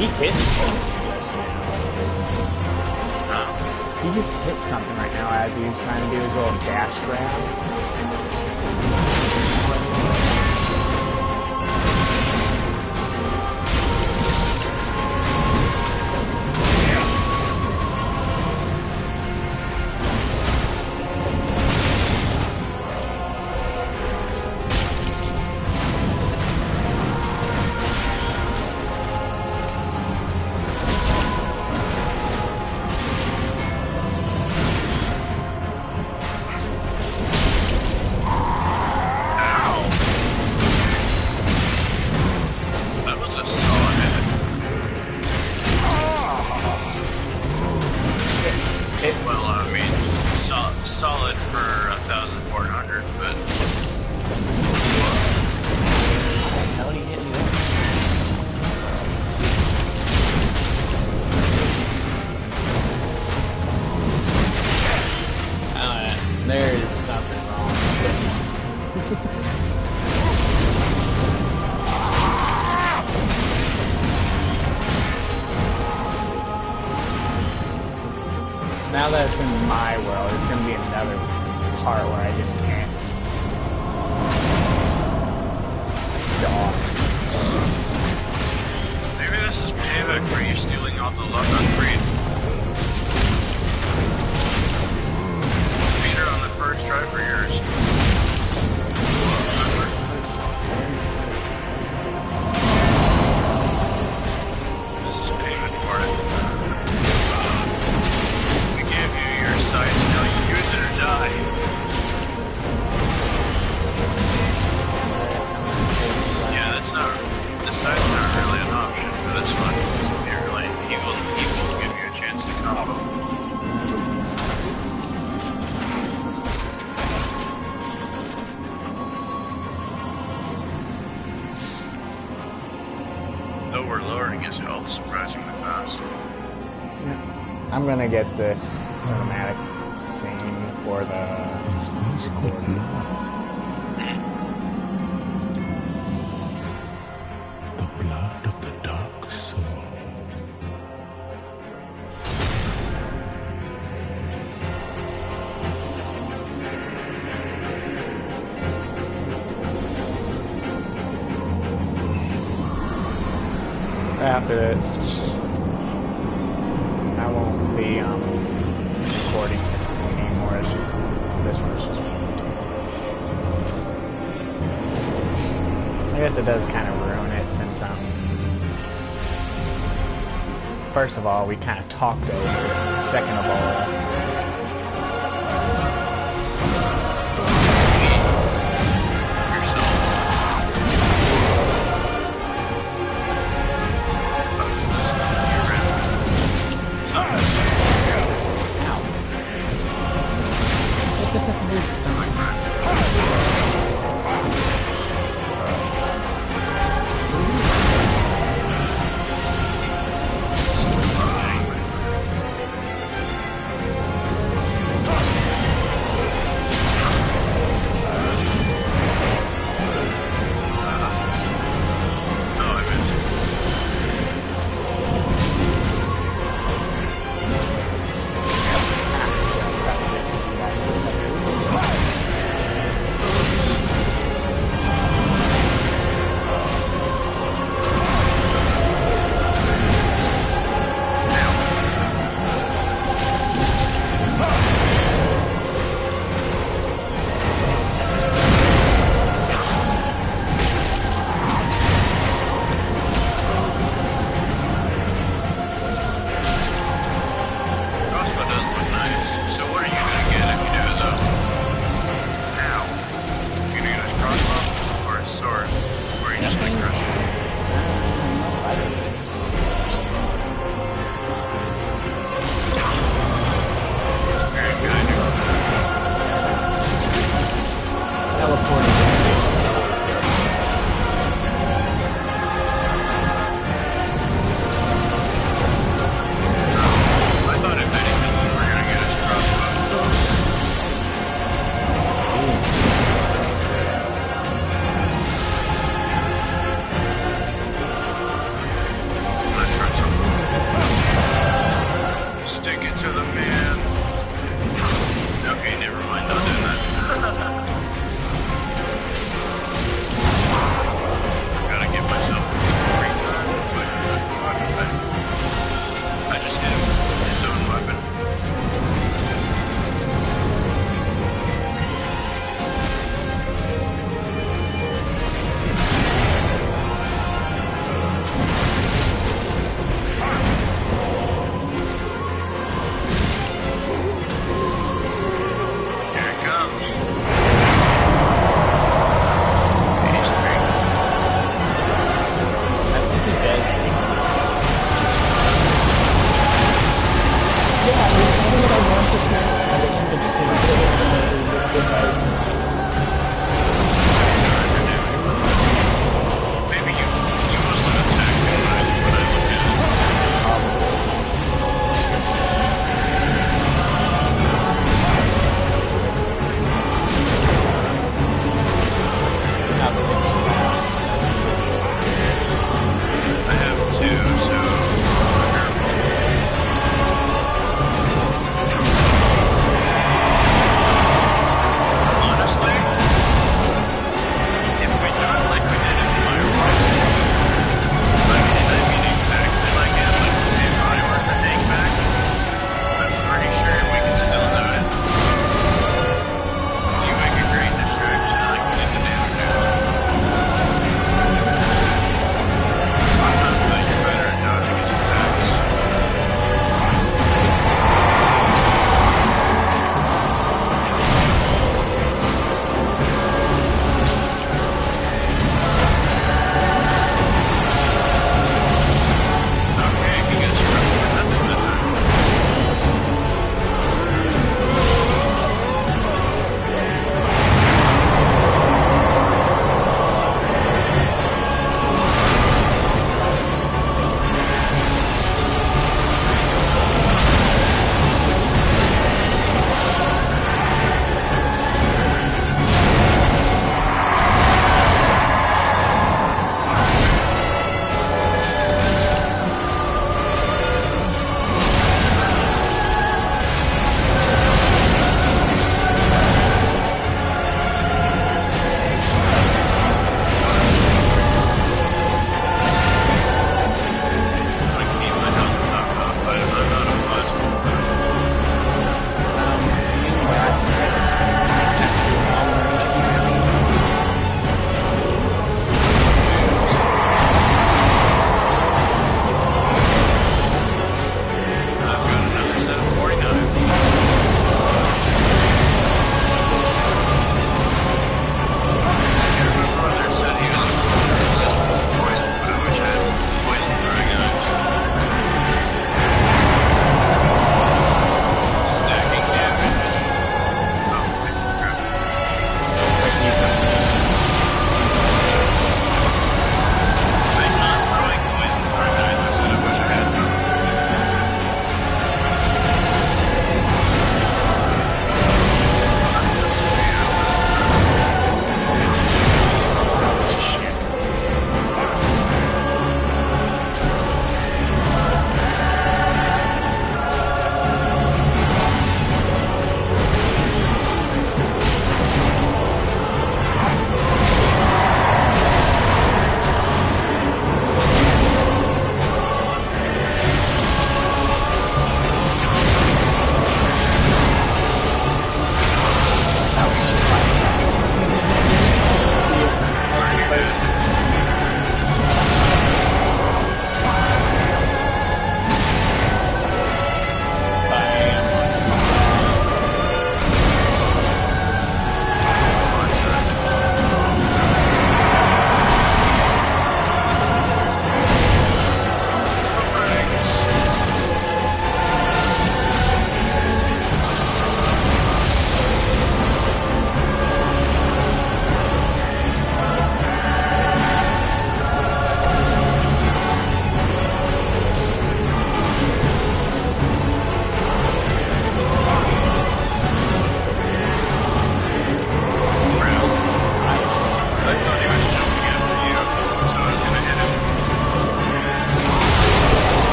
He hit something. Oh. He just hit something right now as he was trying to do his little dash grab. Solid for 1,400, but How did he hit me there? There is something wrong with this. Now that it's in my world, it's going to be another part where I just can't dodge. Maybe this is payback for you stealing all the luck on Freed. Beat her on the first try for yours. This is payment for it. Your side, now you use it or die. Yeah, that's not. The side's not really an option for this one. He will give you a chance to combo. Though we're lowering his health surprisingly fast. I'm gonna get this cinematic scene for the recording. The blood of the dark soul. After this, I won't be recording this scene anymore. It's just this one's just. I guess it does kind of ruin it since first of all we kind of talked over it. Second of all.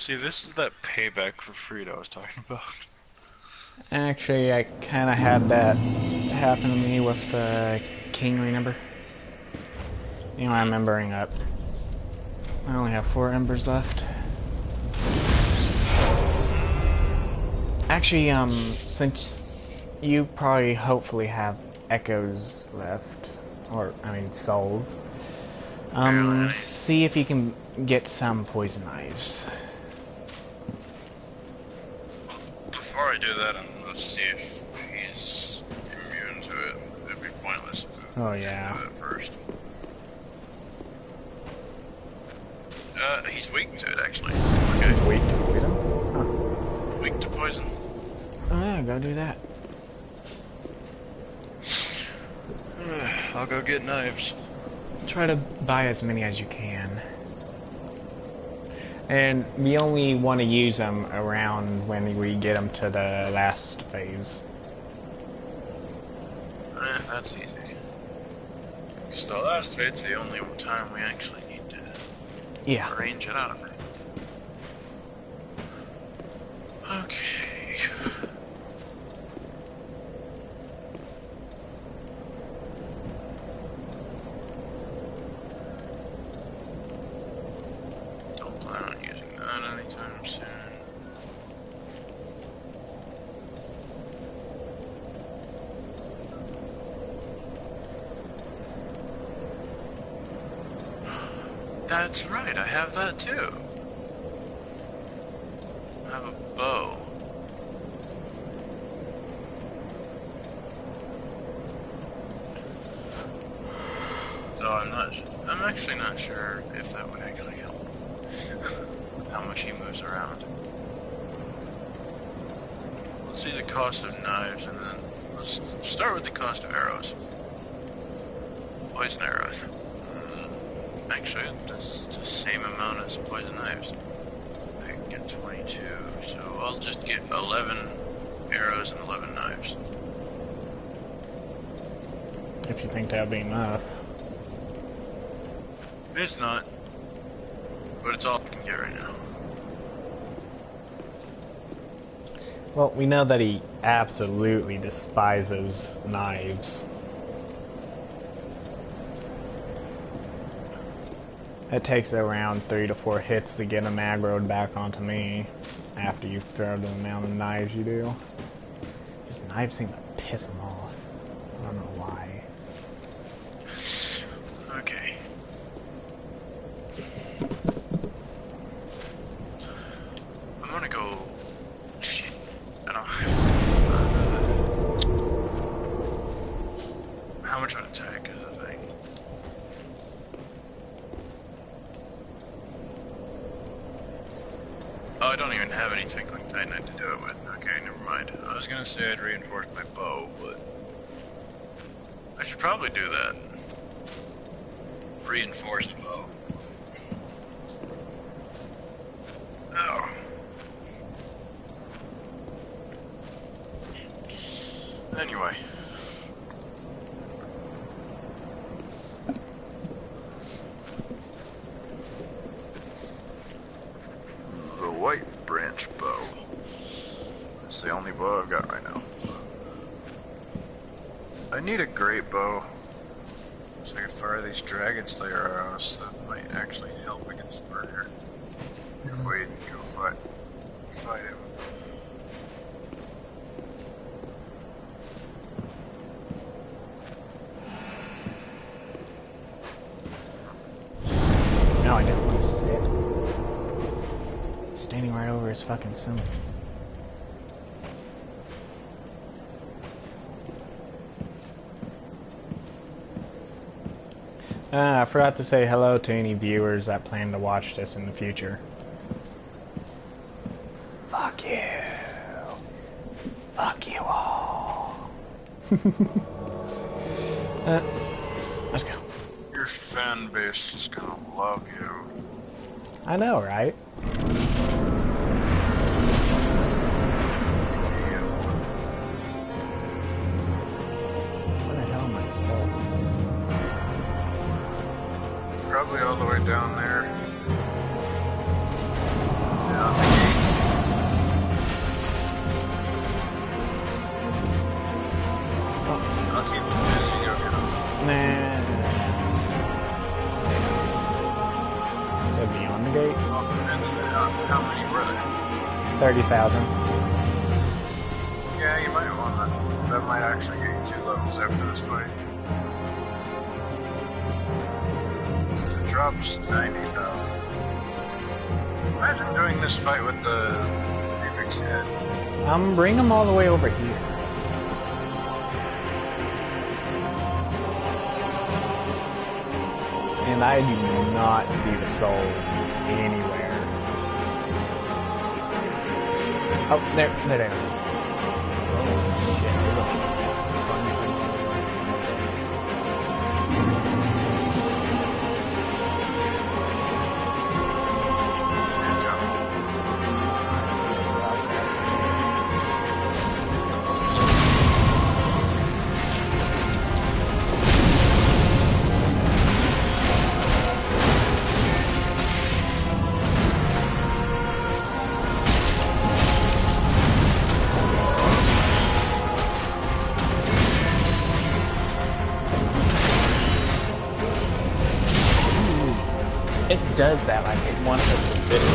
See, this is that payback for Frida I was talking about. Actually, I kind of had that happen to me with the king, remember? You know, I'm embering up. I only have 4 embers left. Actually, since you probably hopefully have echoes left, or, I mean, souls, see if you can get some poison knives. Before I do that, I'm gonna see if he's immune to it. It'd be pointless. Oh, yeah. Do that first. He's weak to it, actually. Okay. Weak to poison? Huh. Weak to poison. Oh, yeah, go do that. I'll go get knives. Try to buy as many as you can. And we only want to use them around when we get them to the last phase. That's easy. Because the last phase's the only time we actually need to arrange it out of it. Okay. Don't plan on using that anytime soon. That's right, I have that too. I have a bow. So I'm actually not sure if that would actually help with how much he moves around. Let's see the cost of knives and then let's start with the cost of arrows. Poison arrows. Actually, that's the same amount as poison knives. I can get 22, so I'll just get 11 arrows and 11 knives. If you think that'll be enough. It's not, but it's all I can get right now. Well, we know that he absolutely despises knives. It takes around 3 to 4 hits to get him aggroed back onto me after you throw the amount of knives you do. His knives seem to piss him off. I don't know why. Okay. I'm gonna go... Shit. I don't... How much on attack is the thing? Oh, I don't even have any Twinkling Titanite to do it with. Okay, never mind. I was gonna say I'd reinforce my bow, but... I should probably do that. Reinforce the bow. Oh. Anyway. The white branch bow. It's the only bow I've got right now. I need a great bow so I can fire these dragon slayer arrows that might actually help against Burger if we go fight him. No, I didn't want to sit. Standing right over his fucking summon. I forgot to say hello to any viewers that plan to watch this in the future. Fuck you. Fuck you all. Let's go. Your fan base is gonna love you. I know, right? Where the hell are my souls? Probably all the way down there. Yeah. gate? How many were there? 30,000. Yeah, you might want that. That might actually get you 2 levels after this fight. Because it drops 90,000. Imagine doing this fight with the Matrix head. Bring them all the way over here. And I do not see the souls anywhere. Oh, there they are. Oh, shit. It does that, like it wants us to fit it.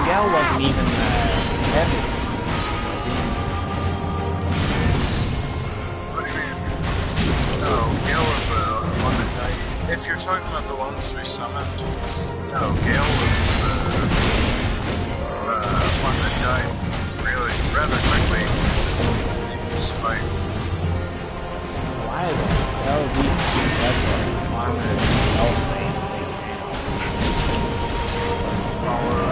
Gale wasn't even heavy. What do you mean? No, Gale was the one that died. If you're talking about the ones we summoned, no, Gale was the one that died really rather quickly in this fight. So why is these armored health base thing now? Follow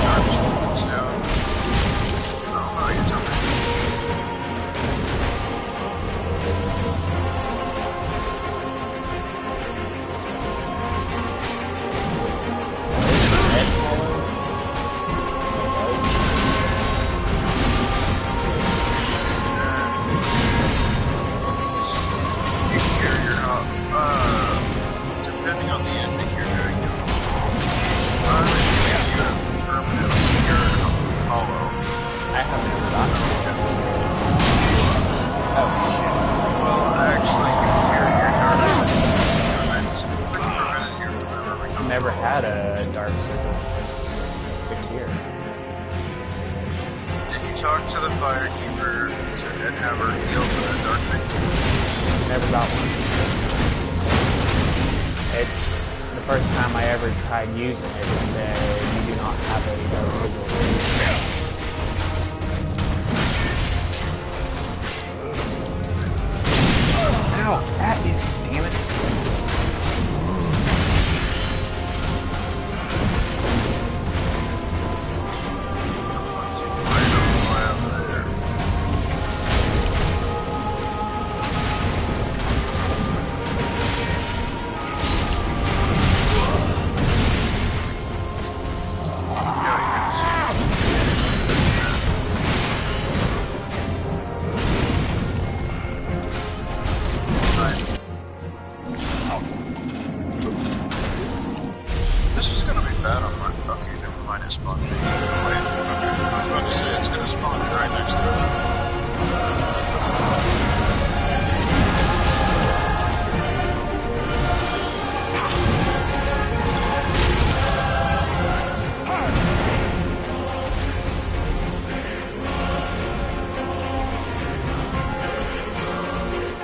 Dark Children's down. Oh, no, you tell me. Depending on the ending you're doing, hollow. I haven't ever gotten it. Oh shit. Well, actually, you cure your dark signal, which prevented you from ever becoming Never had a dark signal to cure. Did you talk to the Firekeeper and have her heal the dark thing? Never got one. The first time I ever tried using it, it said you do not have a dark signal. Ow, that is, damn it. The fuck did you find on the way over there? Yeah, you can see. This is gonna be bad on my... Okay, never mind, it spawned me. Wait, okay. I was about to say it's gonna spawn me right next to it.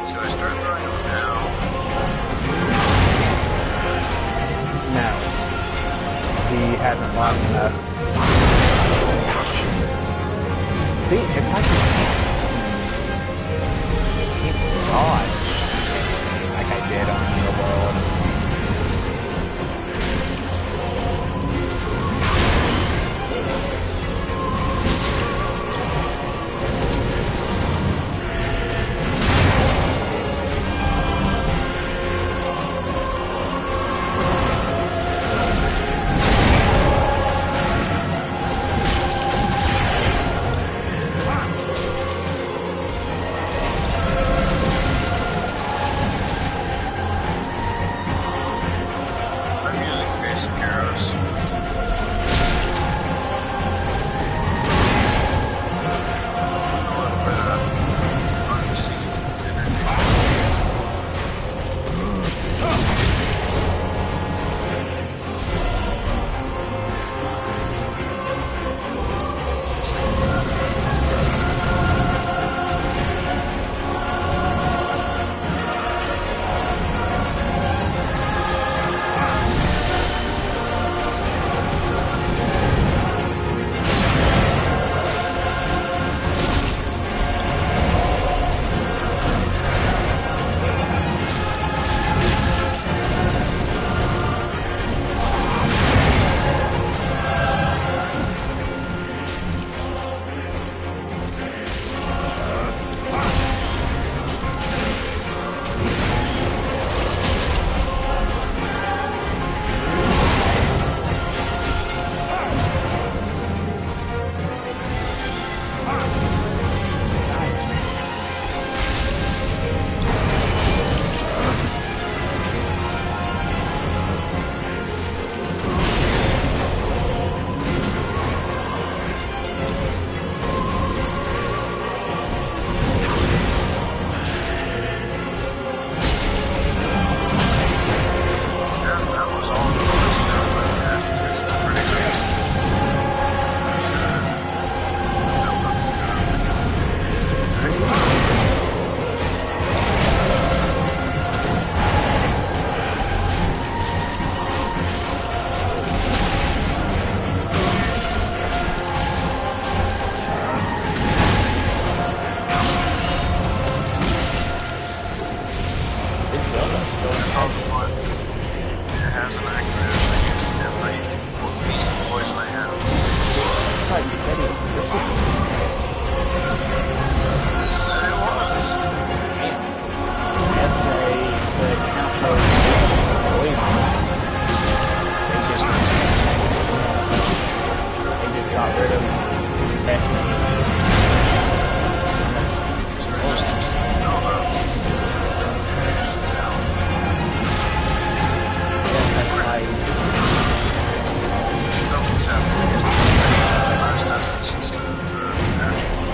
Should I start throwing them now? No. He hasn't lost enough. See, it's like he dodged like I did on the world. His build-up's still That's intact. all it has an accurate against every piece of poison I have. I thought you said he was It said it was. damn. As they could outpost poison, they just got rid of Bethany. There's just no about. It's down. That's like, It's double tap against the last essence instead of the actual.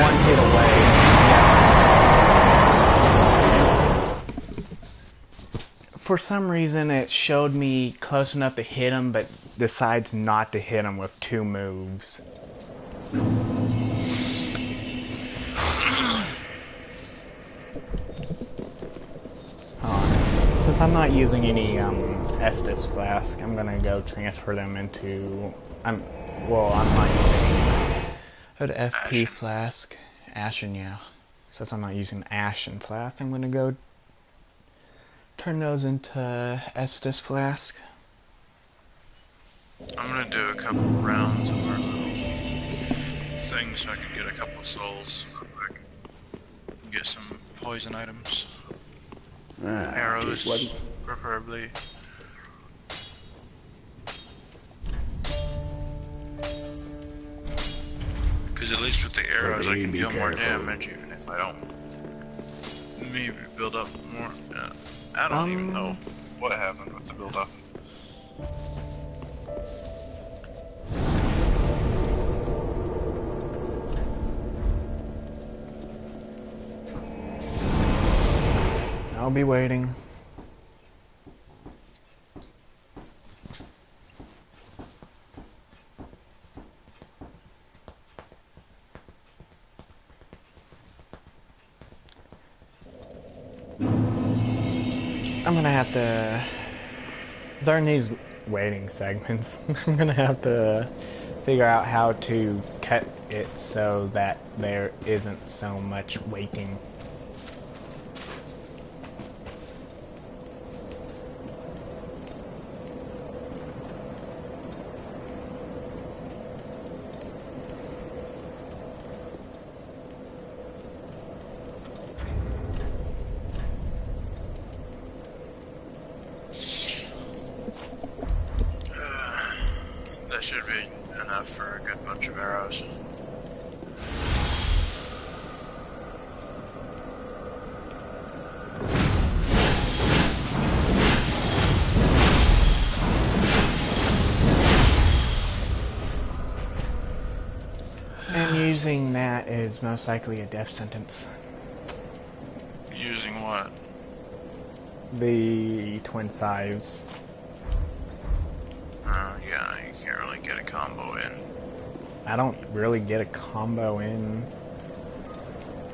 one hit away. For some reason, it showed me close enough to hit him, but decides not to hit him with 2 moves. Since I'm not using any Estus flask, I'm gonna go transfer them into. I'm not using an FP flask. Ashen, yeah. Since I'm not using Ashen flask, I'm gonna go turn those into Estus flask. I'm gonna do a couple rounds of our little things so I can get a couple of souls real quick. Get some poison items. Arrows, preferably. Because at least with the arrows I can deal more damage even if I don't maybe build up more. I don't even know what happened with the build up. I'll be waiting. I'm gonna have to, during these waiting segments, I'm gonna have to figure out how to cut it so that there isn't so much waiting. That should be enough for a good bunch of arrows. And using that is most likely a death sentence. Using what? The twin scythes. Yeah, you can't really get a combo in. I don't really get a combo in.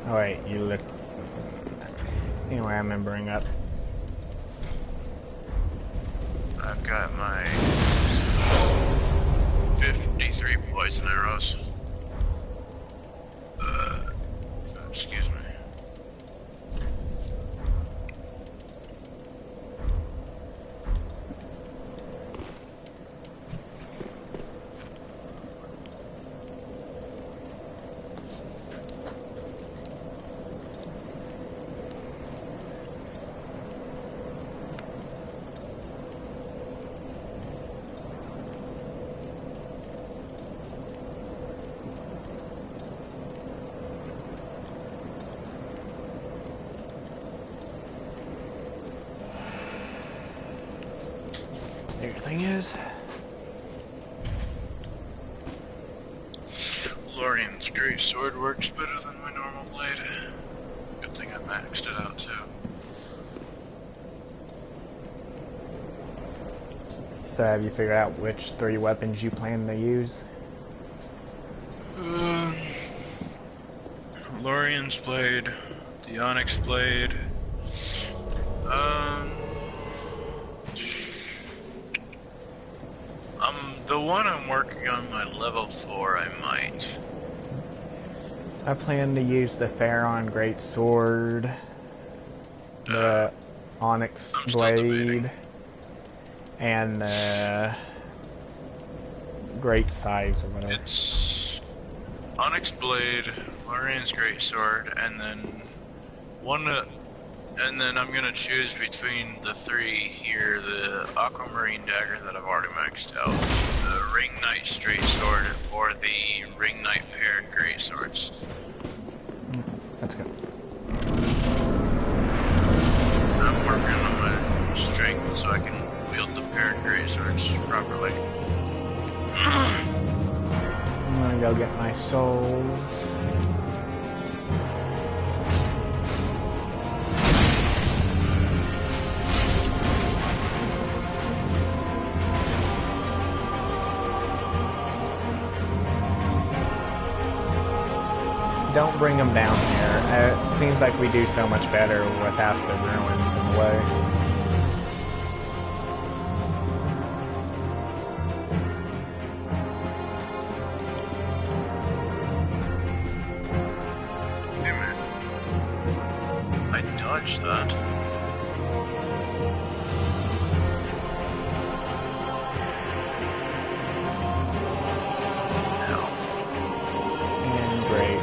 Oh wait, you look. Anyway, I'm remembering up. I've got my 53 poison arrows. Excuse me. Everything is. Lorian's great sword works better than my normal blade. Good thing I maxed it out too. So have you figured out which 3 weapons you plan to use? Lorian's blade, the Onyx blade. The one I'm working on my level 4, I might. I plan to use the Pharaon Great Sword, the Onyx Blade, and the Great Scythes or whatever. It's Onyx Blade, Lorian's Great Sword, and then and then I'm gonna choose between the 3 here: the Aquamarine Dagger that I've already maxed out, the Ring Knight Straight Sword, or the Ring Knight Paired Great Swords. That's good. I'm working on my strength so I can wield the Paired Great Swords properly. I'm gonna go get my souls. Don't bring them down here. It seems like we do so much better without the ruins in the way. Hey man. I dodged that.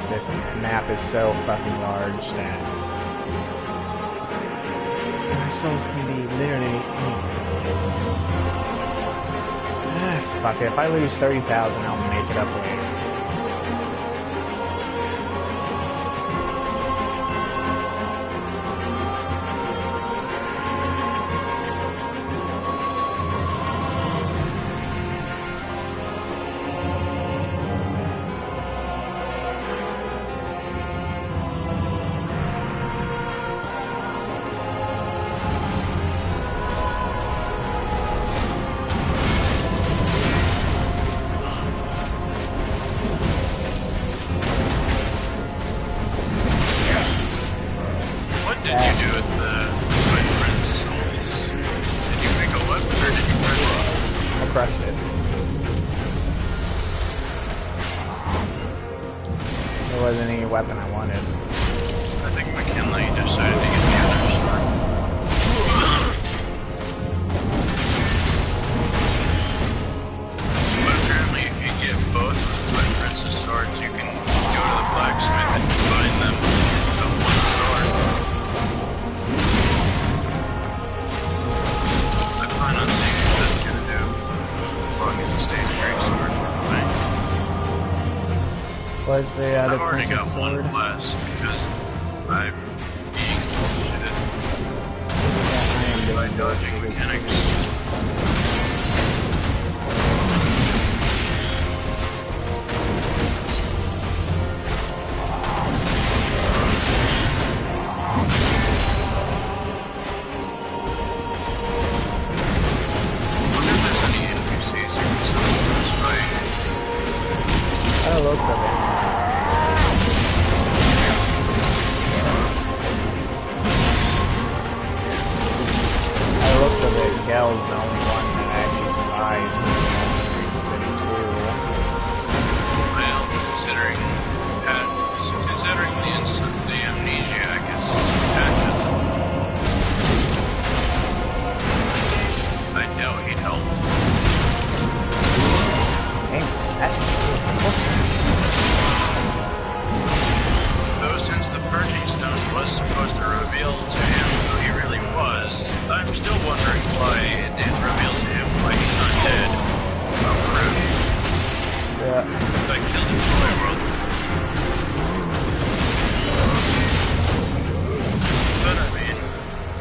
This map is so fucking large that my souls can be literally fuck it. If I lose 30,000, I'll make it up later. Crushed it. There wasn't any weapon I wanted. I think McKinley decided to get the other sword. But apparently if you get both of the Twin Princess swords, you can go to the blacksmith and combine them into one sword. I plan on seeing what that's gonna do. As long as it stays great sword, we're fine. What's the other I've already got princess one sword? flask because I'm being bullshitted by dodging mechanics. I wonder if there's any NPCs you can summon in this fight. I looked at it. I looked at it. Gel's the only one that actually survives in the city too. Well, considering the amnesiac is patches, I doubt he'd help. Hey, Though since the purging stone was supposed to reveal to him who he really was, I'm still wondering why it didn't reveal to him why he's not dead. How rude. yeah. I killed him for my world. But I mean,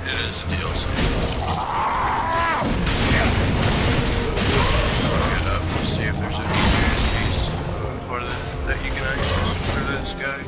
it is a DLC. Get up and see if there's any NPCs that you can access for this guy.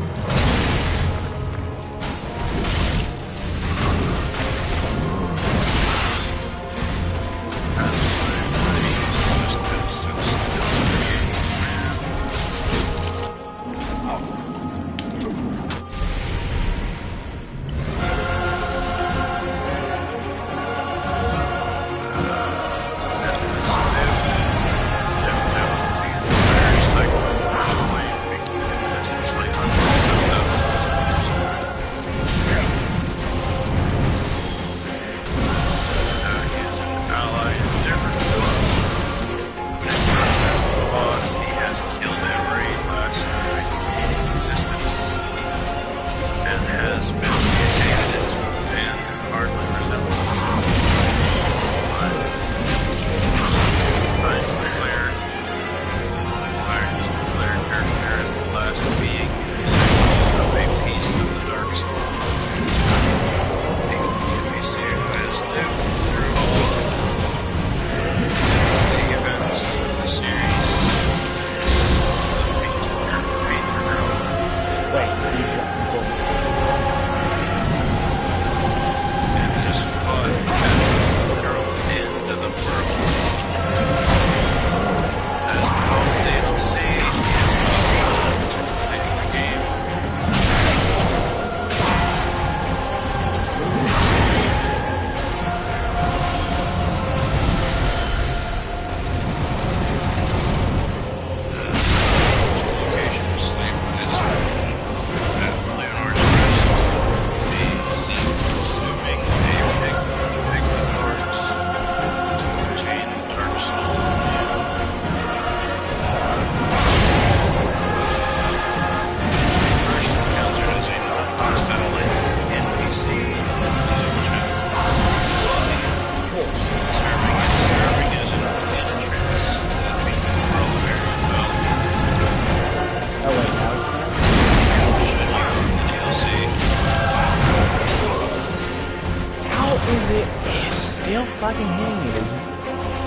fucking hitting me?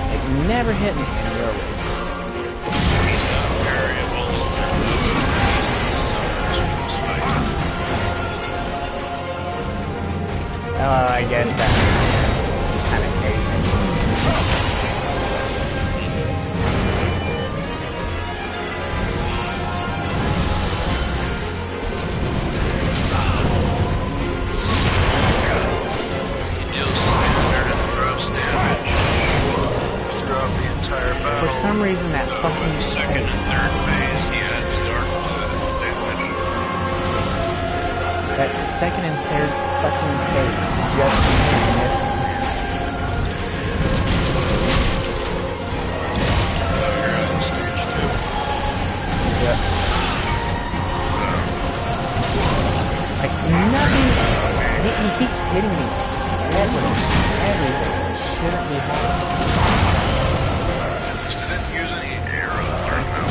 Like, never hit me. Really. He's got variables and pieces of this fight. Oh, I guess that kind of hate it. For some reason, that fucking second and third phase, he had his dark damage. That second and third fucking phase just missed. Oh, you're on stage 2. Yep. Like nothing. He keeps hitting me. Everything shouldn't be happening. Use any arrows or no?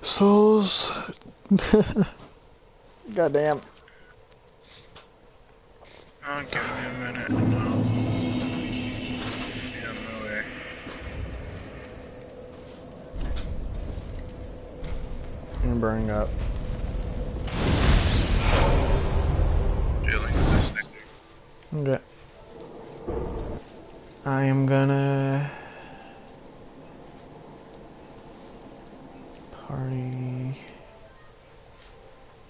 Souls. Goddamn. I'll give me a minute. Be on my way. I'm gonna bring up. Dealing with this next. Okay. I am gonna party.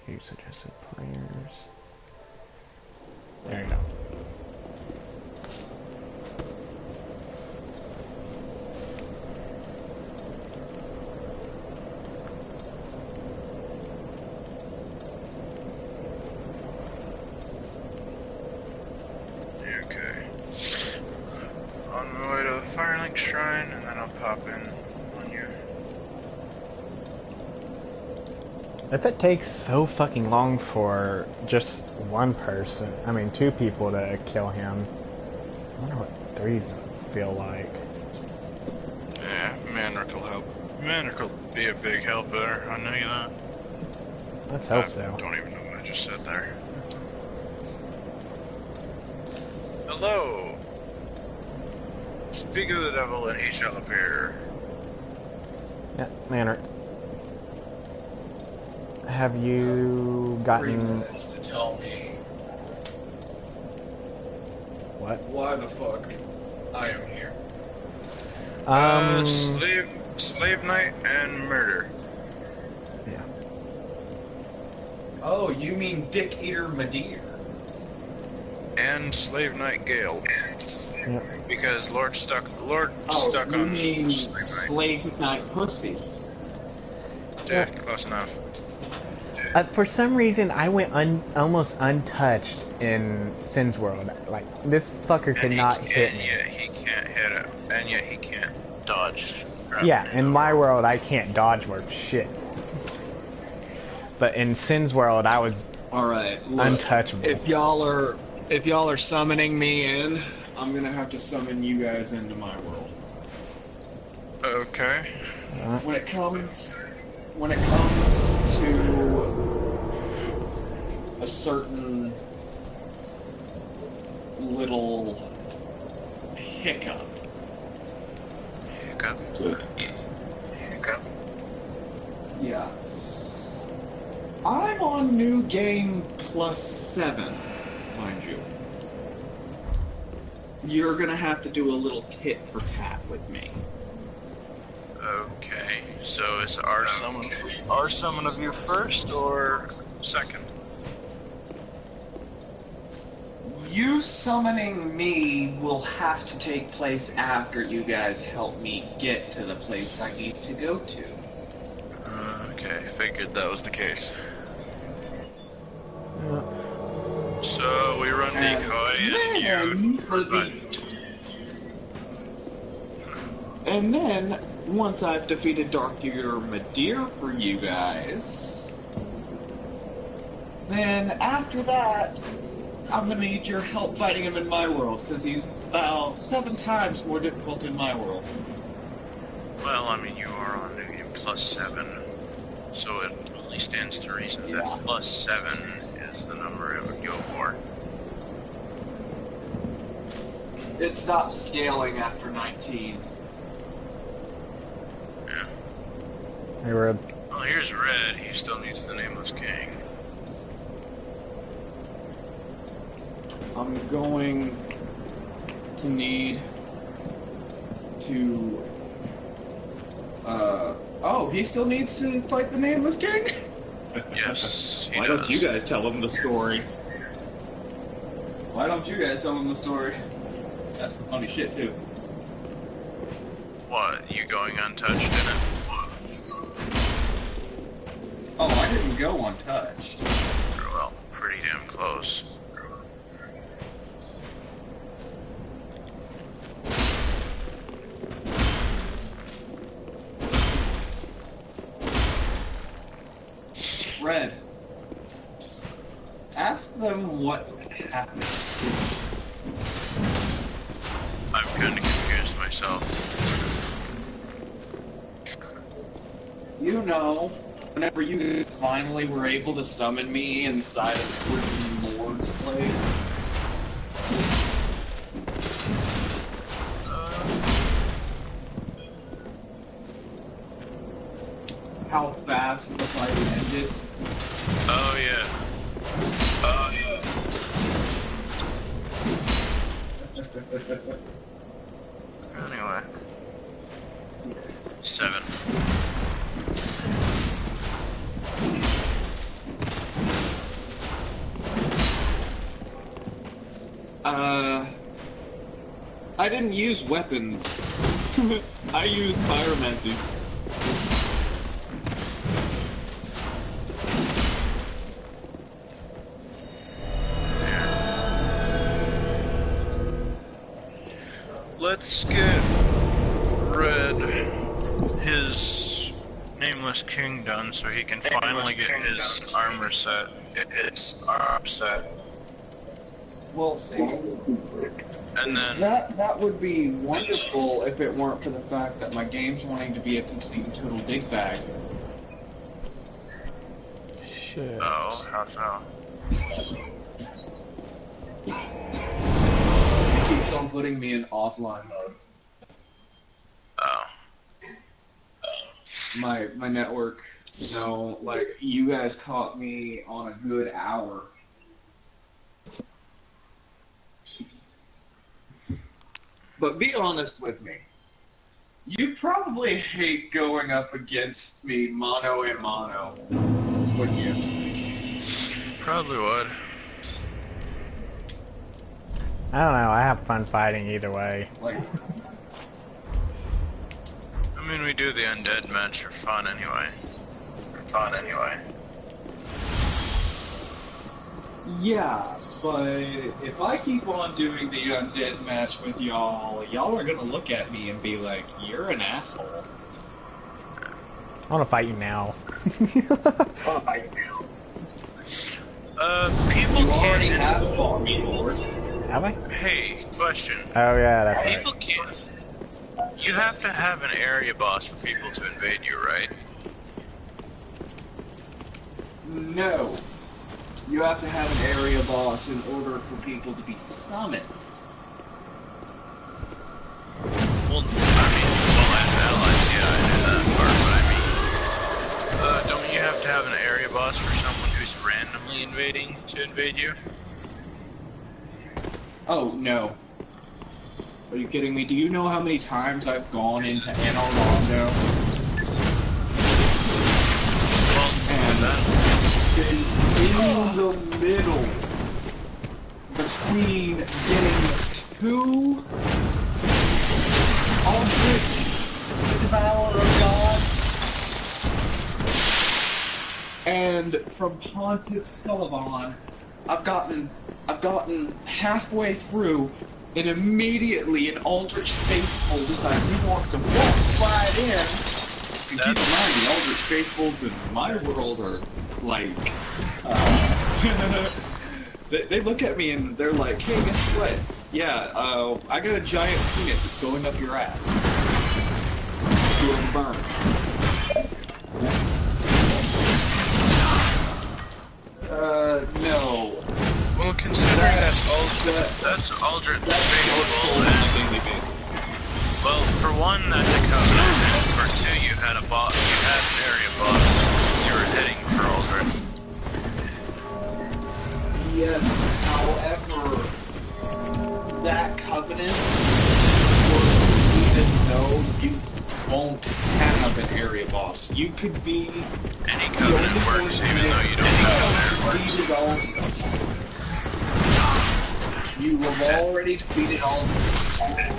Use suggested players. There you go. next shrine, and then I'll pop in on you. If it takes so fucking long for just one person, I mean 2 people to kill him, I wonder what 3 feel like. Yeah, Manric will help. Manric will be a big help there, I know you that. Let's hope I so. don't even know what I just said there. Hello! Speak of the devil and he shall appear. Yeah, Manric. Have you gotten... to tell me What? why the fuck I am here. Slave night and murder. Yeah. Oh, you mean Dick Eater Madeir? And slave night Gale. Yep. Because Lord stuck You on mean slave night. slave night pussy? Yeah, close enough. For some reason, I went almost untouched in Sin's World. Like, this fucker could not hit me. And yet he can't hit it. And yet he can't dodge. Yeah, in my world, I can't dodge worth shit. But in Sin's World, I was Alright, untouchable. if y'all are summoning me in, I'm gonna have to summon you guys into my world. Okay. When it comes to a certain little hiccup. Hiccup. Yeah. I'm on new game +7, mind you. You're gonna have to do a little tit for tat with me. Okay. So is our summon of you first or second? You summoning me will have to take place after you guys help me get to the place I need to go to. Okay, figured that was the case. So we run decoy and you for the and then once I've defeated Dark Eater Madeir for you guys, then after that I'm gonna need your help fighting him in my world, because he's about 7 times more difficult in my world. Well, I mean, you are on New Game +7, so it only stands to reason that +7 is the number it would go for. It stops scaling after 19. Yeah. Hey, Red. Well, here's Red. He still needs the Nameless King. I'm going to need to oh, he still needs to fight the Nameless King? Yes, he Why does. don't you guys tell him the story? Why don't you guys tell him the story? That's some funny shit, too. What, you going untouched in it? Oh, I didn't go untouched. Well, pretty damn close. Red, ask them what happened. I'm kind of confused myself. You know, whenever you finally were able to summon me inside of freaking Lord's place. How fast the fight ended. Oh, yeah. Oh, yeah. Anyway. 7. I didn't use weapons. I used pyromancies. Let's get Red his Nameless King done so he can finally get his armor set. Well, see, And then that would be wonderful if it weren't for the fact that my game's wanting to be a complete and total dig bag. Shit. oh, how so? It keeps on putting me in offline mode. Oh. My network, you know, like, you guys caught me on a good hour. But be honest with me. You probably hate going up against me mano a mano, wouldn't you? Probably would. I don't know, I have fun fighting either way. Like, I mean, we do the undead match for fun anyway. yeah, but if I keep on doing the undead match with y'all, y'all are gonna look at me and be like, you're an asshole. I wanna fight you now. People You already can't. have fought me, Lord. Have I? Hey, question. Oh yeah, that's right. People can't. You have to have an area boss for people to invade you, right? No. You have to have an area boss in order for people to be summoned. Well, as allies, yeah, I knew that part, but I mean, don't you have to have an area boss for someone who's randomly invading to invade you? Oh, no. Are you kidding me? Do you know how many times I've gone into Anor Londo Well, and then, been in the middle between getting two Aldrich, the Devourer of God, and from Pontiff Sullivan, I've gotten halfway through, and immediately an Aldrich Faithful decides he wants to walk right in. And keep in mind, the Aldrich Faithfuls in my world are like, they look at me and they're like, hey, guess what? Yeah, I got a giant penis that's going up your ass. Doing burn. No. well, considering that's Aldrich Faithful, on a and, daily basis. well, for one, that's a covenant, and for two, you had an area boss, because you were heading for Aldrich. Yes, however, that covenant works even though you won't have an area boss. You could be Any covenant works even though you don't have an area boss. You have already defeated all of them.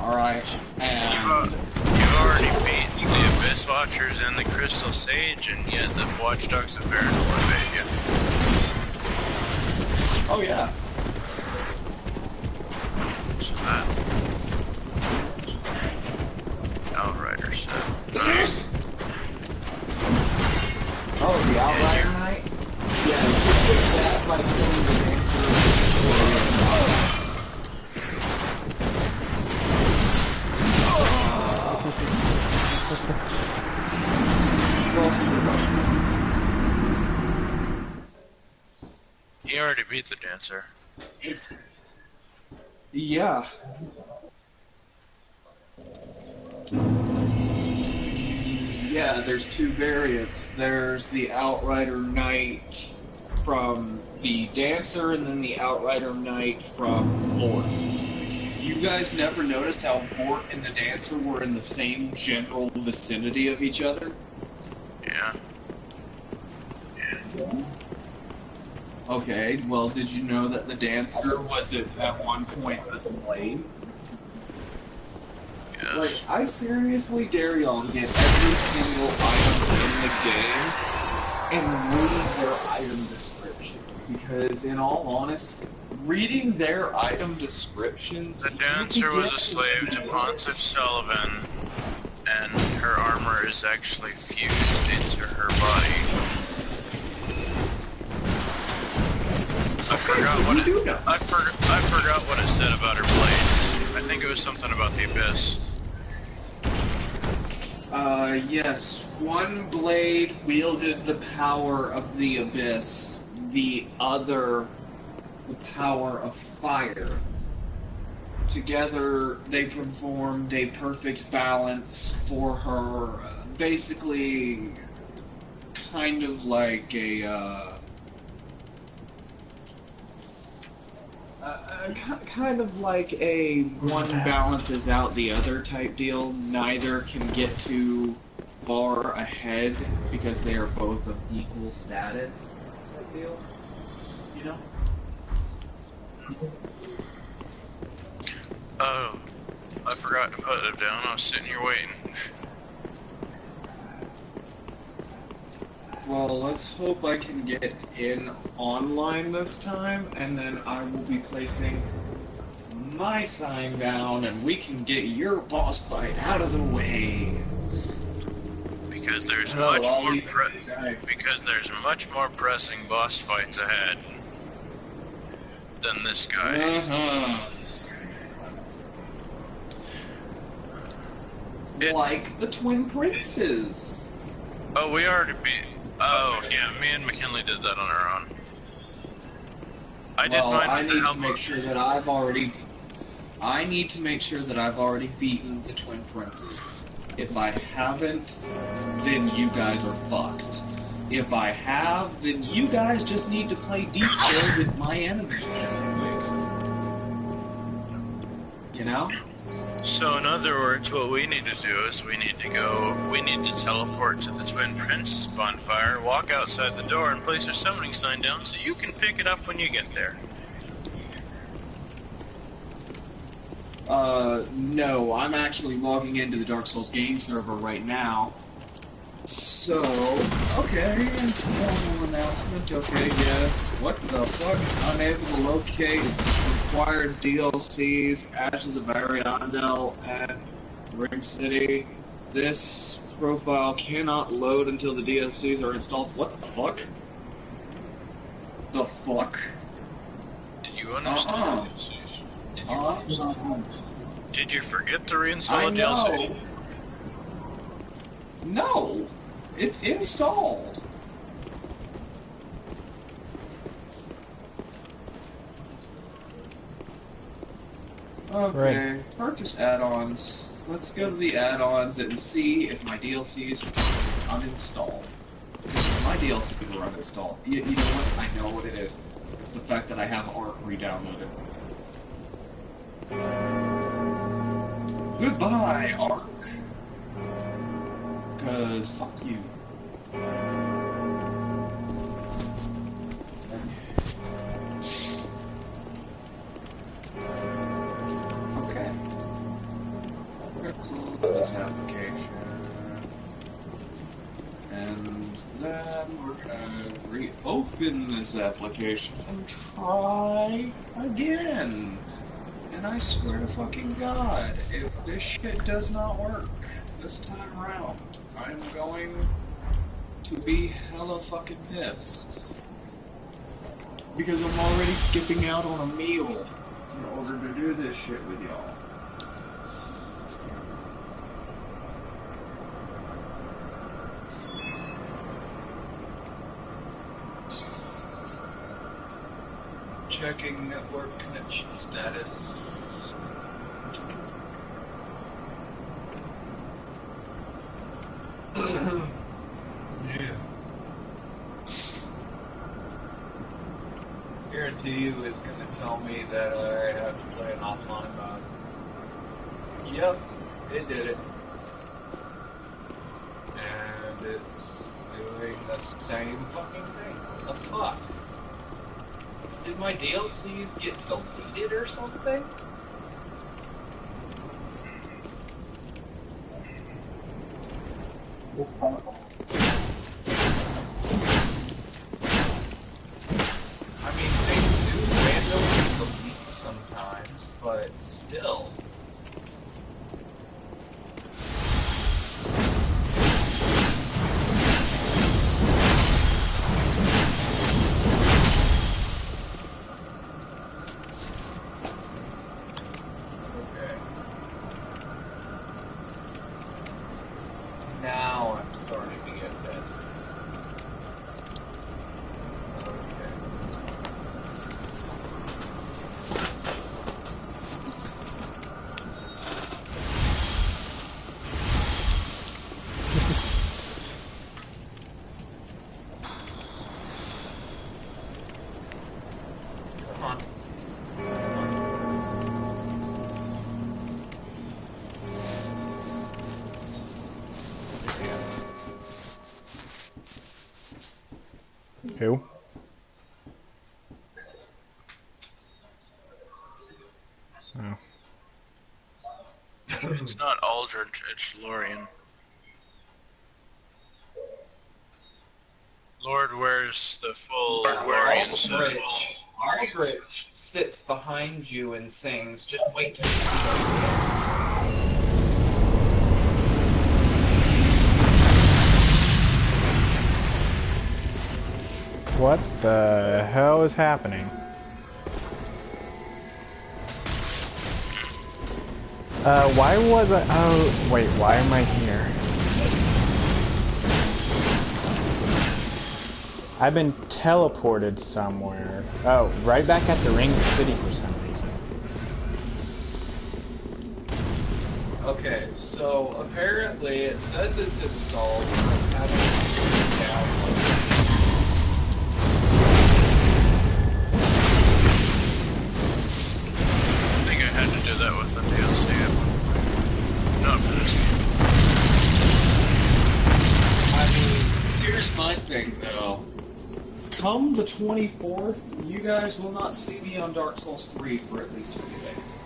Alright, and You've already beat the Abyss Watchers and the Crystal Sage, and yet the Watchdogs of Varen will invade you. oh yeah. So that... Outrider set. Oh, the Outrider Knight? Yeah, you could fix that by killing the Dancer. You already beat the Dancer. Yeah. Yeah, there's two variants. There's the Outrider Knight from the Dancer, and then the Outrider Knight from Vort. You guys never noticed how Vort and the Dancer were in the same general vicinity of each other? Yeah. Okay, well, did you know that the Dancer was at one point a slave? Yes. Like, I seriously dare y'all to get every single item in the game and read their item descriptions, because in all honesty, reading their item descriptions, The you dancer can was get a slave to Pontiff Sullivan, and her armor is actually fused into her body. I forgot what it said about her blades. I think it was something about the abyss. Yes. One blade wielded the power of the abyss, the other the power of fire. Together, they performed a perfect balance for her. Basically, kind of like kind of like a one balances out the other type deal. Neither can get too far ahead because they are both of equal status type deal. You know? Oh, I forgot to put it down. I was sitting here waiting. Well, let's hope I can get in online this time, and then I will be placing my sign down, and we can get your boss fight out of the way. Because there's Hello, much I'll more leave you guys. because there's much more pressing boss fights ahead than this guy. Uh-huh. Like the Twin Princes. Oh, we already beat. Oh, yeah, me and McKinley did that on our own. I did Well, mine I with need the help to make of. sure that I've already. I need to make sure that I've already beaten the Twin Princes. If I haven't, then you guys are fucked. If I have, then you guys just need to play decoy with my enemies. You know? So, in other words, what we need to do is we need to teleport to the Twin Prince bonfire, walk outside the door, and place our summoning sign down so you can pick it up when you get there. No, I'm actually logging into the Dark Souls game server right now. So, okay, formal announcement, okay, yes. What the fuck? Unable to locate required DLCs, Ashes of Ariandel, and Ring City. This profile cannot load until the DLCs are installed. What the fuck? The fuck? Did you understand? Did you forget to reinstall I DLC? know. No, it's installed. Okay, purchase add-ons. Let's go to the add-ons and see if my DLCs are uninstalled. My DLCs are uninstalled. You know what? I know what it is. It's the fact that I have Ark re-downloaded. Goodbye, Ark. Cause fuck you. Okay. We're gonna close this application. And then we're gonna reopen this application and try again. And I swear to fucking God, if this shit does not work this time around, I'm going to be hella fucking pissed. Because I'm already skipping out on a meal in order to do this shit with y'all. Checking network connection status. Yeah. Guarantee you it's gonna tell me that I have to play an offline mode. Yep, it did it. And it's doing the same fucking thing. What the fuck? Did my DLCs get deleted or something? I mean, things do randomly but still. Okay. Now I'm starting to get this. Okay. Come on. Who? Oh. It's not Aldrich, it's Lorian. Lord wears the full Lorian suit. Aldrich sits behind you and sings, "Just wait till you see us." What the hell is happening? Why was I... Oh, wait, why am I here? I've been teleported somewhere. Oh, right back at the Ring City for some reason. Okay, so apparently it says it's installed, but I haven't downloaded. I think I had to do that with the DLC at one point. Not for this game. I mean, here's my thing though. Come the 24th, you guys will not see me on Dark Souls 3 for at least 3 days.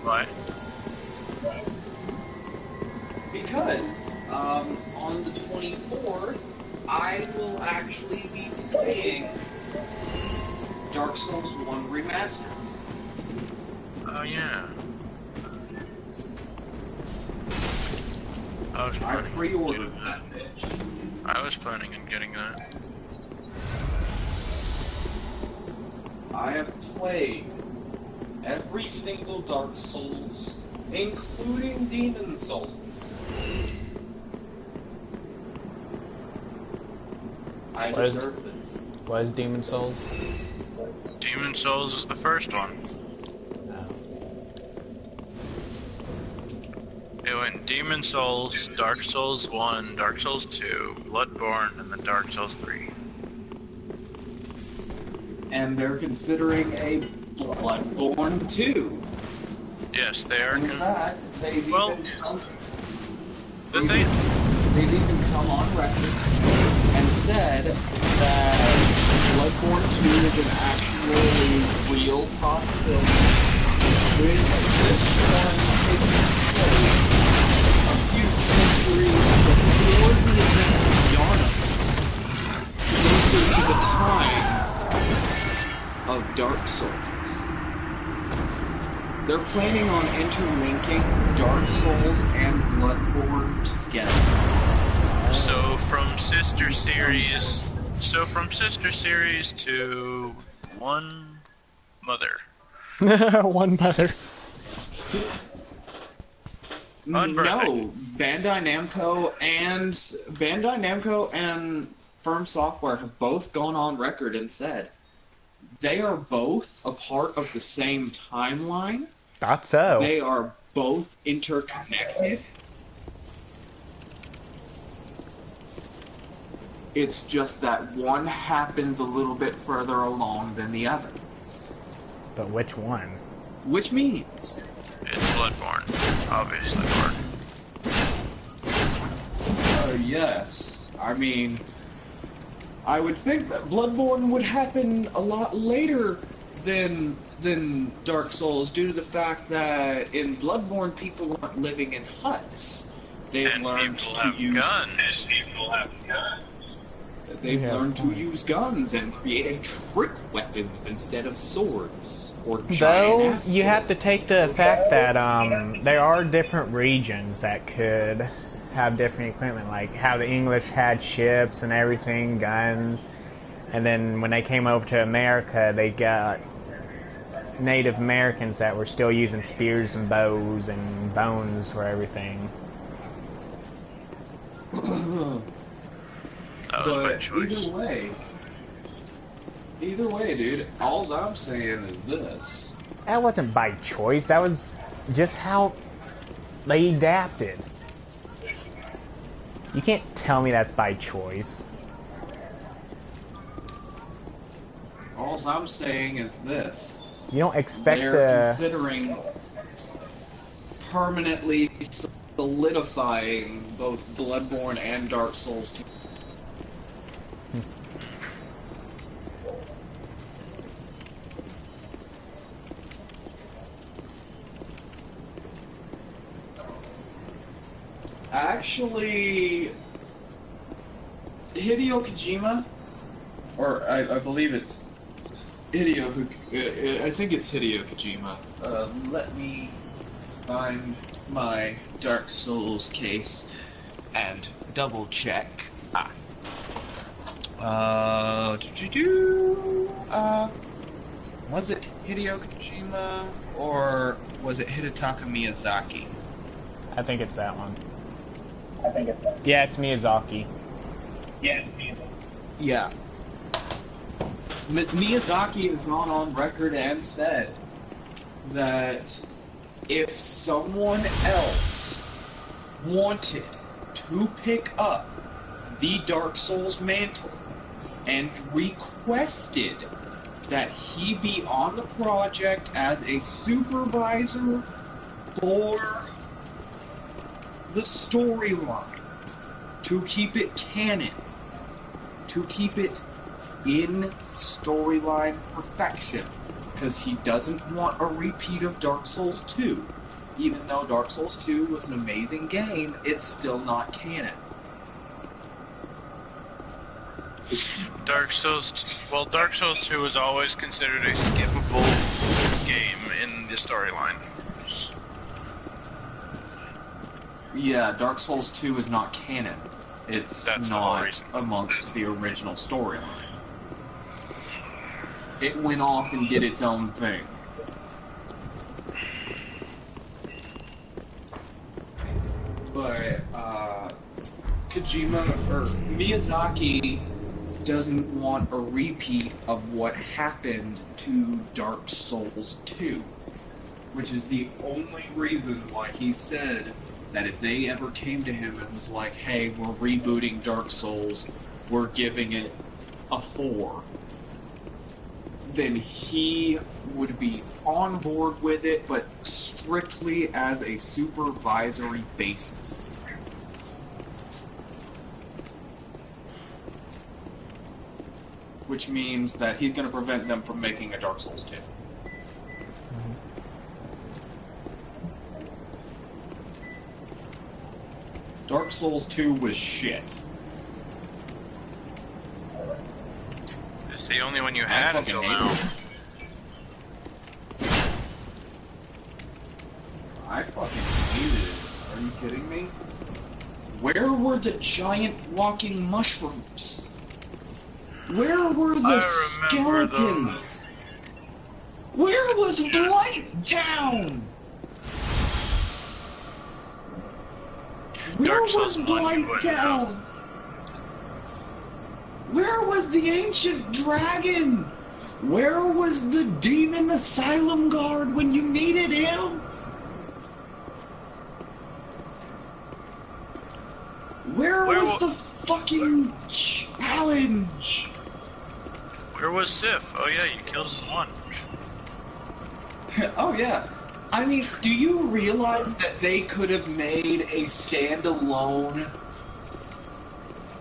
Why? Because, on the 24th, I will actually be playing Dark Souls 1 Remastered. Oh yeah. I was I planning on pre-ordered getting that bitch. I was planning on getting that. I have played every single Dark Souls, including Demon Souls. I What is- deserve this. What is Demon Souls? Demon Souls is the first one. It went Demon Souls, Dark Souls 1, Dark Souls 2, Bloodborne, and then Dark Souls 3. And they're considering a Bloodborne 2. Yes, they are. In fact, they've Well, even come, The thing, they've even come on record and said that Bloodborne 2 is an actually real possibility, with this one taking place a few centuries before the events of Yarnum, closer to the time of Dark Souls. They're planning on interlinking Dark Souls and Bloodborne together. so from sister series to one mother. One mother. Unbreathing. No, Bandai Namco and Firm Software have both gone on record and said they are both a part of the same timeline. Thought so. They are both interconnected. It's just that one happens a little bit further along than the other. But which one? Which means It's Bloodborne, obviously, Lord. yes. I mean, I would think that Bloodborne would happen a lot later than Dark Souls, due to the fact that in Bloodborne people aren't living in huts. They've And learned people to have use guns. They've Yeah. learned to use guns and create trick weapons instead of swords. or Though, giant you have to take the fact that there are different regions that could have different equipment, like how the English had ships and everything, guns, and then when they came over to America, they got Native Americans that were still using spears and bows and bones for everything. That was my But choice. either way, dude, all I'm saying is this. That wasn't by choice, that was just how they adapted. You can't tell me that's by choice. All I'm saying is this. You don't expect They're to... considering permanently solidifying both Bloodborne and Dark Souls 2. Actually, Hideo Kojima, or I believe it's I think it's Hideo Kojima. Let me find my Dark Souls case and double check. Was it Hideo Kojima or was it Hidetaka Miyazaki? I think it's that one. Yeah, it's Miyazaki. Yeah. Miyazaki has gone on record and said that if someone else wanted to pick up the Dark Souls mantle and requested that he be on the project as a supervisor for the storyline, to keep it canon, to keep it in storyline perfection, because he doesn't want a repeat of Dark Souls 2. Even though Dark Souls 2 was an amazing game, it's still not canon. Dark Souls 2 was always considered a skippable game in the storyline. Yeah, Dark Souls 2 is not canon. That's the whole not reason. amongst the original storyline. It went off and did its own thing. But, Kojima, or Miyazaki doesn't want a repeat of what happened to Dark Souls 2. Which is the only reason why he said that if they ever came to him and was like, hey, we're rebooting Dark Souls, we're giving it a 4, then he would be on board with it, but strictly as a supervisory basis. Which means that he's going to prevent them from making a Dark Souls 2. Dark Souls 2 was shit. It's the only one you had fucking until hate now. I fucking hated it. Are you kidding me? Where were the giant walking mushrooms? Where were the skeletons? Where was Blighttown? Where Dark was Souls 1 you wouldn't Blighttown? Where was the ancient dragon? Where was the demon asylum guard when you needed him? Where was the fucking challenge? Where was Sif? Oh yeah, you killed him in one. Oh yeah. I mean, do you realize that they could have made a standalone...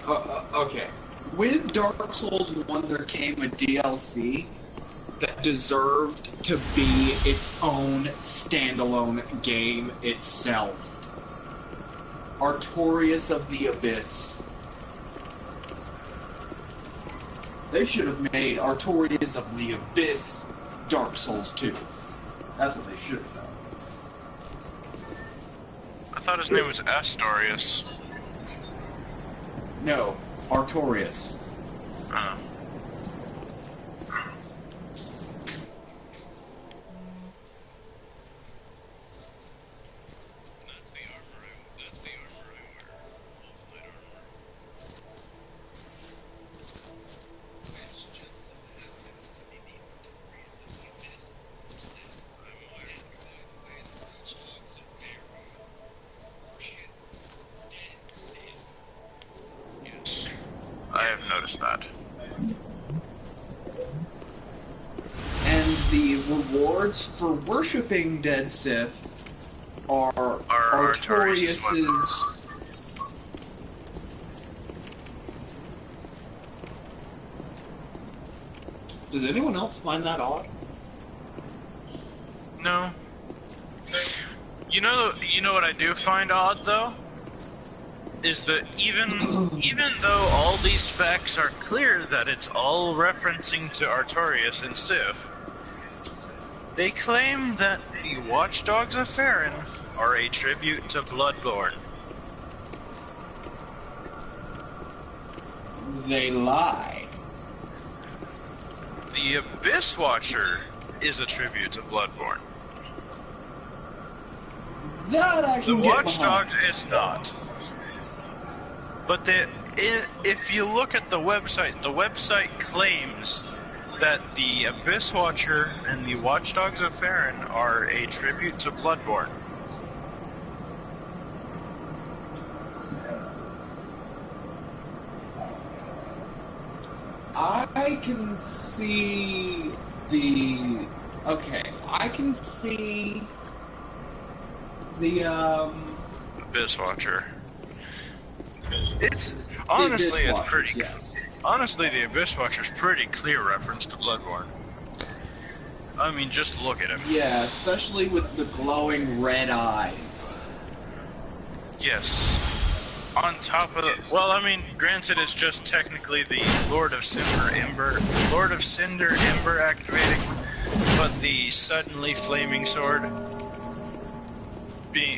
okay. With Dark Souls 1, there came a DLC that deserved to be its own standalone game itself. Artorias of the Abyss. They should have made Artorias of the Abyss Dark Souls 2. That's what they should have done. I thought his name was Astorius. No, Artorias. Oh. I have noticed that. And the rewards for worshipping Dead Sith are Artorias' weapons. Artorias's. Does anyone else find that odd? No. You know what I do find odd though? Is that even though all these facts are clear that it's all referencing to Artorias and Sif, they claim that the Watchdogs of Farron are a tribute to Bloodborne. They lie. The Abyss Watcher is a tribute to Bloodborne. That I The can get Watchdog behind. is not. But if you look at the website claims that the Abyss Watcher and the Watchdogs of Farron are a tribute to Bloodborne. I can see the. Okay, I can see the Abyss Watcher. It's honestly, Abyss it's pretty. Watchers, yes. Honestly, the Abyss Watcher's pretty clear reference to Bloodborne. I mean, just look at him. Yeah, especially with the glowing red eyes. Yes. On top of well, I mean, granted, it's just technically the Lord of Cinder Ember activating, but the suddenly flaming sword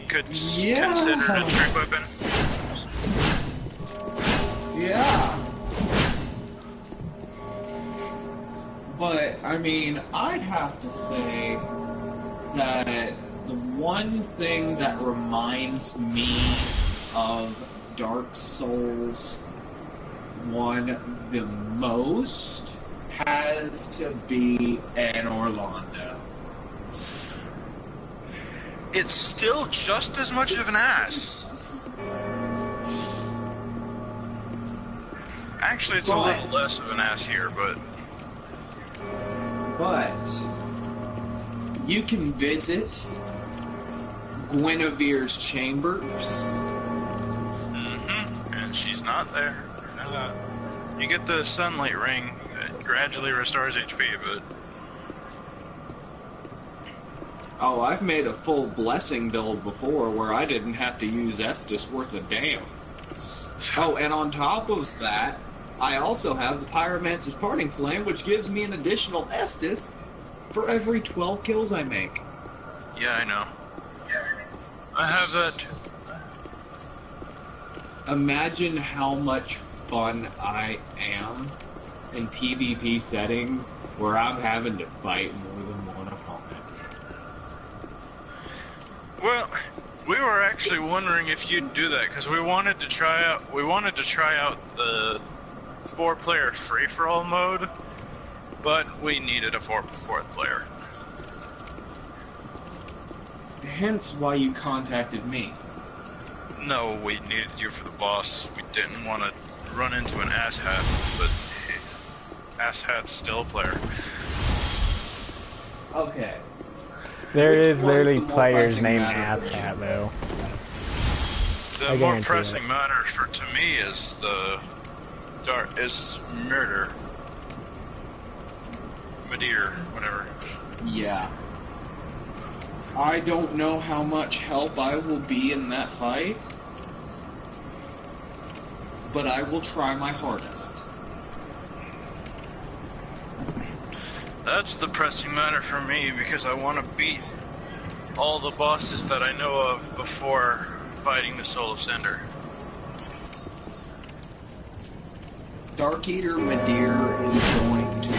could Yeah. consider a trick weapon. Yeah. But, I mean, I'd have to say that the one thing that reminds me of Dark Souls 1 the most has to be an Orlando. It's still just as much of an ass. Actually, it's a little less of an ass here, but you can visit Guinevere's chambers. and she's not there. You get the sunlight ring that gradually restores HP, but Oh, I've made a full blessing build before where I didn't have to use Estus worth a damn. Oh, and on top of that, I also have the Pyromancer's Parting Flame, which gives me an additional Estus for every 12 kills I make. yeah, I know. I have that. Imagine how much fun I am in PvP settings where I'm having to fight more than one opponent. Well, we were actually wondering if you'd do that because we wanted to try out the 4-player free-for-all mode, but we needed a fourth player. Hence why you contacted me. No, we needed you for the boss. We didn't want to run into an asshat, but asshat's still a player. Okay. There Which is one's literally the more players pressing named matter for Asshat you? though. The I more guarantee pressing it. matter to me is is murder. Madeir, whatever. Yeah. I don't know how much help I will be in that fight, but I will try my hardest. That's the pressing matter for me because I want to beat all the bosses that I know of before fighting the Soul Ascender. Dark Eater Midir is going to be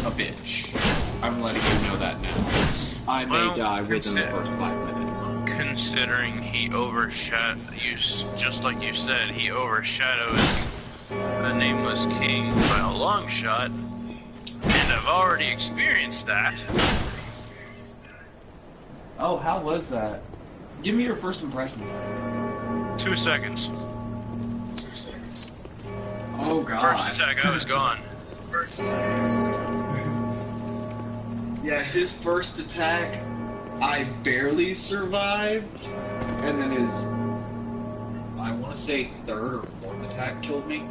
a bitch. I'm letting you know that now. I may die within the first 5 minutes. Considering he overshadows, just like you said, he overshadows the Nameless King by a long shot, and I've already experienced that. Oh, how was that? Give me your first impressions. 2 seconds. Oh god. First attack, I was gone. Yeah, his first attack, I barely survived, and then his, I want to say third or fourth attack killed me,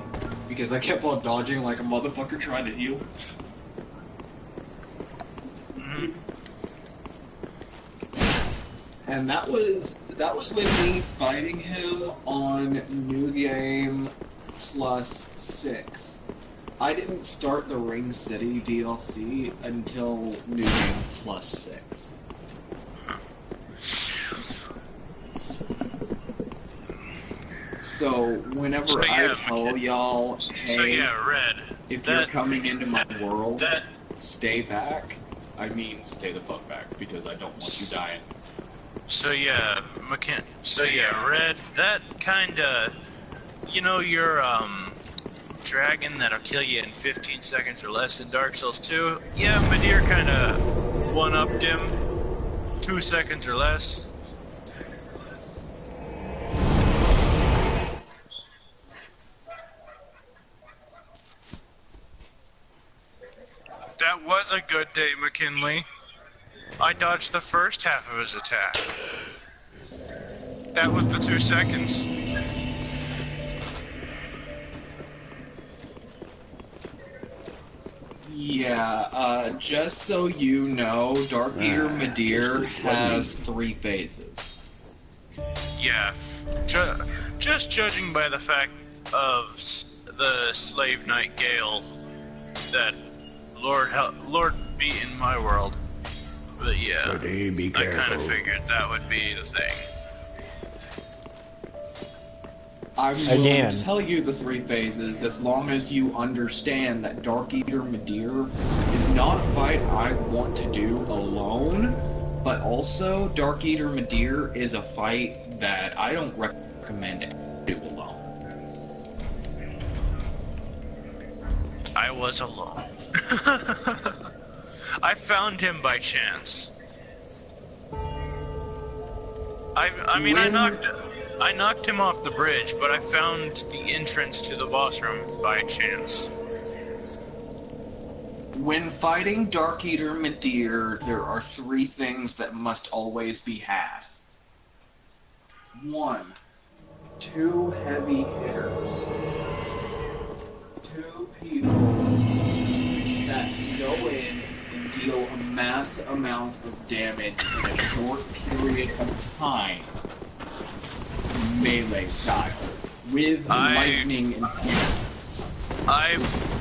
because I kept on dodging like a motherfucker trying to heal. And that was with me fighting him on New Game +6. I didn't start the Ring City DLC until New Game +6. So whenever I tell y'all, hey, Red, if you're coming into my world, stay back. I mean, stay the fuck back because I don't want you dying. Red, that kinda, you know, your dragon that'll kill you in 15 seconds or less in Dark Souls 2? Yeah, Midir kinda one-upped him. 2 seconds or less. That was a good day, McKinley. I dodged the first half of his attack. That was the 2 seconds. Yeah, just so you know, Dark Eater Midir has 3 phases. Yeah, just judging by the fact of the Slave Knight Gale that Lord beat in my world. But yeah, Be I careful. kind of figured that would be the thing. I'm willing Again. to tell you the 3 phases as long as you understand that Dark Eater Midir is not a fight I want to do alone, but also Dark Eater Midir is a fight that I don't recommend do alone. I was alone. I found him by chance. I knocked him off the bridge, but I found the entrance to the boss room by chance. When fighting Dark Eater Midir, there are 3 things that must always be had. 1. 2 heavy hitters. 2 people that can go in and deal a mass amount of damage in a short period of time, melee style, with lightning enhancements. I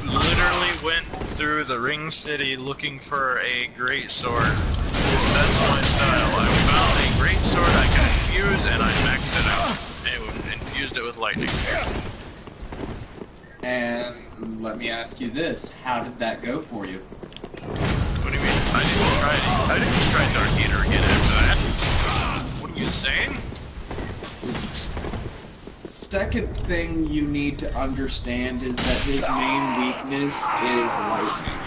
literally went through the Ring City looking for a great sword. That's my style. I found a great sword I could infuse and I maxed it out. And infused it with lightning. And let me ask you this, how did that go for you? What do you mean? I didn't try Dark Eater again after that. What are you saying? Second thing you need to understand is that his main weakness is lightning.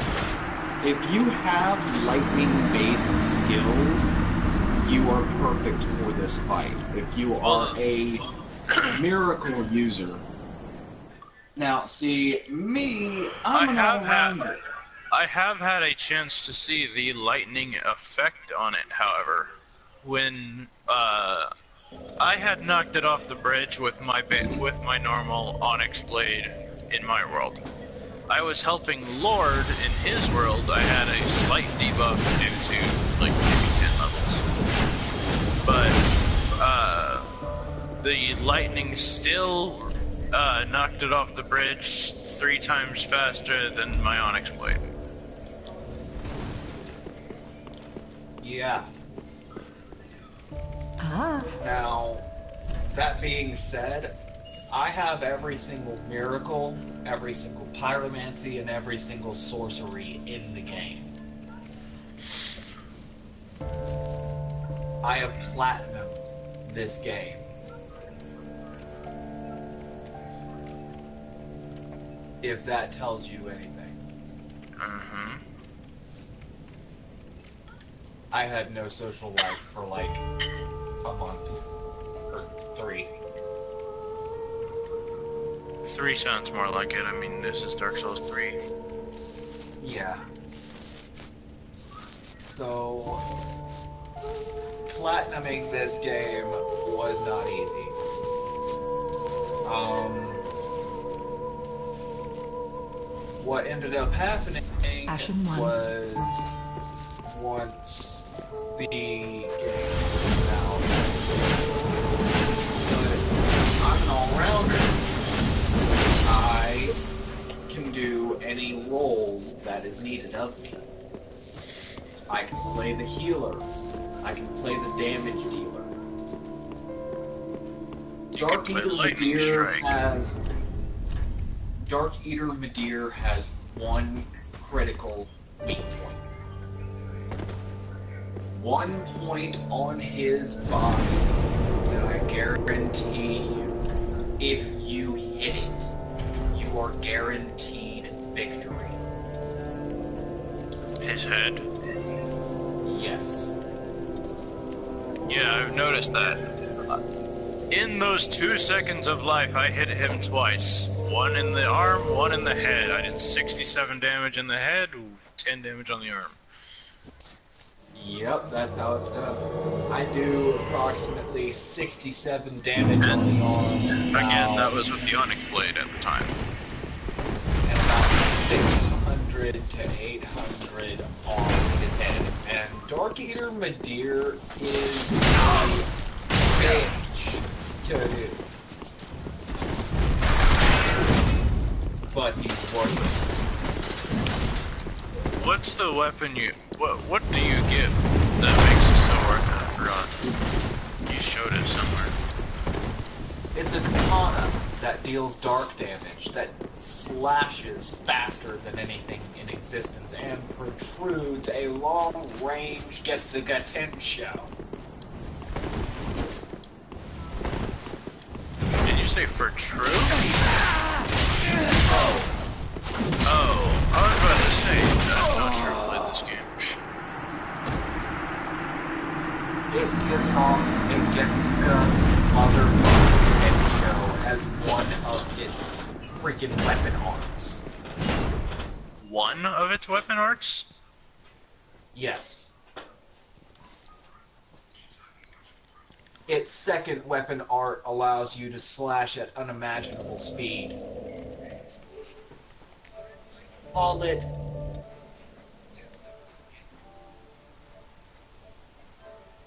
If you have lightning-based skills, you are perfect for this fight. If you are a miracle user. Now, see, me, I'm an all-rounder. I have had a chance to see the lightning effect on it, however. When, I had knocked it off the bridge with my normal Onyx blade in my world. I was helping Lord in his world. I had a slight debuff due to like maybe 10 levels, but the lightning still knocked it off the bridge 3 times faster than my Onyx blade. Yeah. Ah. Now, that being said, I have every single miracle, every single pyromancy, and every single sorcery in the game. I have platinum this game. If that tells you anything. Mm-hmm. I had no social life for like a month or 3. 3 sounds more like it. I mean, this is Dark Souls 3. Yeah. So, platinuming this game was not easy. What ended up happening Ashen one. was once the game came out, but I'm an all-rounder. I can do any role that is needed of me. I can play the healer. I can play the damage dealer. Dark Eater Midir has one critical weak point. 1 point on his body that I guarantee you, if you hit it, you are guaranteed victory. His head? Yes. Yeah, I've noticed that. In those 2 seconds of life, I hit him twice. 1 in the arm, 1 in the head. I did 67 damage in the head, 10 damage on the arm. Yep, that's how it's done. I do approximately 67 damage on the arm. Again, that was with the Onyx Blade at the time. And about 600 to 800 on his head. And Dark Eater Midir is a bitch to do. But he's worth it. What's the weapon you... What do you get that makes it so worth it? I forgot. You showed it somewhere. It's a katana that deals dark damage, that slashes faster than anything in existence, and protrudes a long-range Getsuga Tensho. Did you say for true? Oh, I was about to say that not sure played this game. It gives off a Getsuga motherfucking Tensho as one of its freaking weapon arts. One of its weapon arts? Yes. Its second weapon art allows you to slash at unimaginable speed. Call it